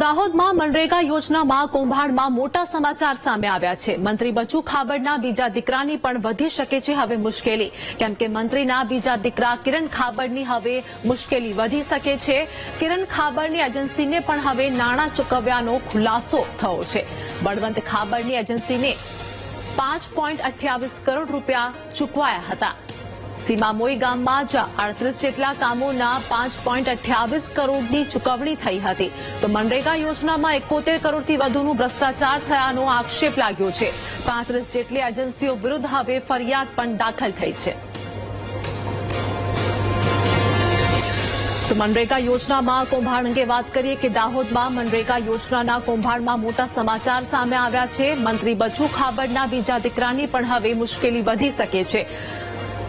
દાહોદમાં મનરેગા યોજનામાં કૌભાંડમાં મોટા સમાચાર સામે આવ્યા છે। મંત્રી બચુ ખાબડના બીજા દીકરાની પણ વધી શકે છે હવે મુશ્કેલી, કેમ કે મંત્રીના બીજા દીકરા કિરણ ખાબડની હવે મુશ્કેલી વધી શકે છે। કિરણ ખાબડની એજન્સીને પણ હવે નાણાં ચૂકવ્યાનો ખુલાસો થયો છે। બળવંત ખાબડની એજન્સીને 5.28 કરોડ રૂપિયા ચૂકવાયા હતા। સીમામોઈ ગામમાં જ 38 જેટલા કામોના 5.28 કરોડની ચૂકવણી થઈ હતી, તો મનરેગા યોજનામાં 71 કરોડથી વધુનું ભ્રષ્ટાચાર થયાનો આક્ષેપ લાગ્યો છે। 35 જેટલી એજન્સીઓ વિરુદ્ધ હવે ફરિયાદ પણ દાખલ થઈ છે। તો મનરેગા યોજનામાં કૌભાંડ અંગે વાત કરીએ કે દાહોદમાં મનરેગા યોજનાના કૌભાંડમાં મોટા સમાચાર સામે આવ્યા છે। મંત્રી બચુ ખાબડના બીજા દીકરાની પણ હવે મુશ્કેલી વધી શકે છે।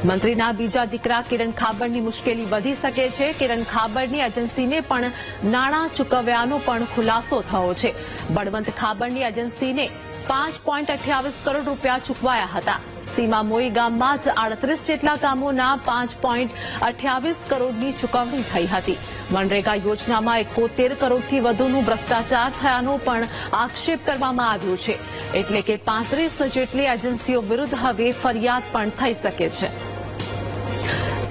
મંત્રીના બીજા દીકરા કિરણ ખાબડની મુશ્કેલી વધી શકે છે। કિરણ ખાબડની એજન્સીને પણ નાણાં ચૂકવ્યાનો પણ ખુલાસો થયો છે। બળવંત ખાબડની એજન્સીને 5.28 કરોડ રૂપિયા ચૂકવાયા હતા। સીમામોઈ ગામમાં જ 38 જેટલા કામોના 5.28 કરોડની ચૂકવણી થઈ હતી। મનરેગા યોજનામાં 71 કરોડથી વધુનું ભ્રષ્ટાચાર થયાનો પણ આક્ષેપ કરવામાં આવ્યો છે, એટલે કે 35 જેટલી એજન્સીઓ વિરુદ્ધ હવે ફરિયાદ પણ થઈ શકે છે।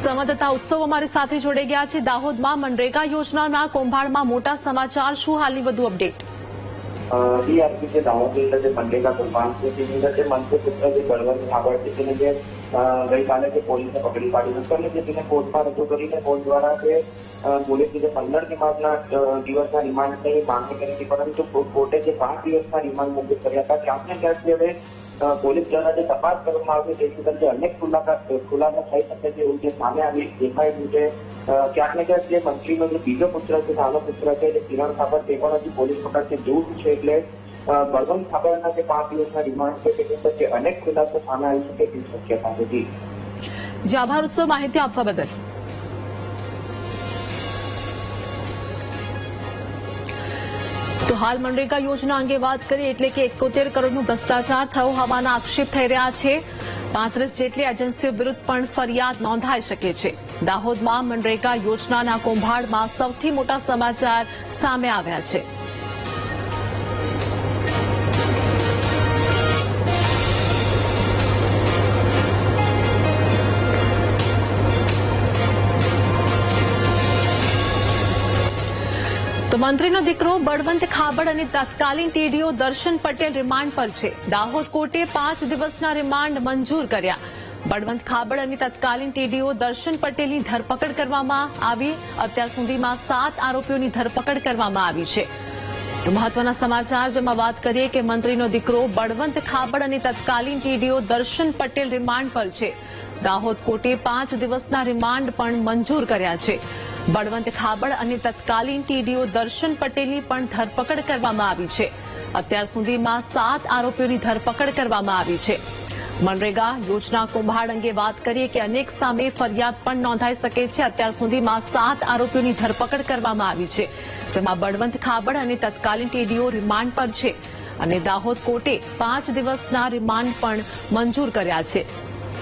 સંવાદદાતા ઉત્સવ અમારી સાથે જોડાઈ ગયા છે। દાહોદમાં મનરેગા યોજનાના કૌભાંડમાં મોટા સમાચાર, શું હાલની વધુ અપડેટ? आपकी जो दाहोद के अंदर मनरेगा कौभांड से मंत्री पुत्र जो बलवंत खाबड़ છે તેને જે ગઈકાલે જે પોલીસે પકડી પાડી હતી અને તેને કોર્ટમાં રજૂ કરીને કોર્ટ દ્વારા જે પોલીસે જે 15 દિવસના રિમાન્ડની માંગણી કરી હતી, પરંતુ કોર્ટે જે 5 દિવસના રિમાન્ડ મંજૂર કર્યા હતા। ક્યાંક ને ક્યાંક હવે પોલીસ દ્વારા જે તપાસ કરવામાં આવશે તેની અંદર જે અનેક ખુલાસા થઈ શકે છે એવું જે સામે આવી દેખાયું છે। ક્યાંક ને ક્યાંક જે મંત્રીનો જે બીજો પુત્ર છે, નાનો પુત્ર છે, જે કિરણ ખાબર, તે પણ હજી પોલીસ પકડશે દૂર છે। એટલે બળવંત ખાબડના જે 5 દિવસના રિમાન્ડ છે તેની અંદર જે અનેક ખુલાસો સામે આવી શકે તેવી શક્યતા હતી। જી આભાર ઉત્સવ, માહિતી આપવા બદલ। તો હાલ મનરેગા યોજના અંગે વાત કરીએ એટલે કે 71 કરોડનો ભ્રષ્ટાચાર થયો હોવાના આક્ષેપ થઈ રહ્યા છે। 35 જેટલી એજન્સીઓ વિરુદ્ધ પણ ફરિયાદ નોંધાઈ શકે છે। દાહોદમાં મનરેગા યોજનાના કૌભાંડમાં સૌથી મોટા સમાચાર સામે આવ્યા છે। તો મંત્રીનો દીકરો બળવંત ખાબડ અને તત્કાલીન ટીડીઓ દર્શન પટેલ રિમાન્ડ પર છે। દાહોદ કોર્ટે 5 દિવસના રિમાન્ડ મંજૂર કર્યા। બળવંત ખાબડ અને તત્કાલીન ટીડીઓ દર્શન પટેલની ધરપકડ કરવામાં આવી। અત્યાર સુધીમાં 7 આરોપીઓની ધરપકડ કરવામાં આવી છે। તો મહત્વના સમાચાર જેમાં વાત કરીએ કે મંત્રીનો દીકરો બળવંત ખાબડ અને તત્કાલીન ટીડીઓ દર્શન પટેલ રિમાન્ડ પર છે। દાહોદ કોર્ટે 5 દિવસના રિમાન્ડ પણ મંજૂર કર્યા છે। બળવંત ખાબડ અને તત્કાલીન ટીડીઓ દર્શન પટેલની પણ ધરપકડ કરવામાં આવી છે। અત્યાર સુધીમાં 7 આરોપીઓની ધરપકડ કરવામાં આવી છે। મનરેગા યોજના કૌભાંડ અંગે વાત કરીએ કે અનેક સામે ફરિયાદ પણ નોંધાઈ શકે છે। અત્યાર સુધીમાં 7 આરોપીઓની ધરપકડ કરવામાં આવી છે, જેમાં બળવંત ખાબડ અને તત્કાલીન ટીડીઓ રિમાન્ડ પર છે અને દાહોદ કોર્ટે 5 દિવસના રિમાન્ડ પણ મંજૂર કર્યા છે।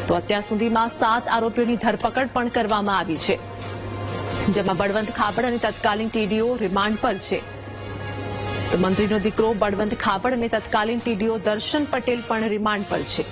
તો અત્યાર સુધીમાં 7 આરોપીઓની ધરપકડ પણ કરવામાં આવી છે, જેમાં બળવંત ખાબડ અને તત્કાલીન ટીડીઓ રિમાન્ડ પર છે। તો મંત્રીનો દીકરો બળવંત ખાબડ અને તત્કાલીન ટીડીઓ દર્શન પટેલ પણ રિમાન્ડ પર છે।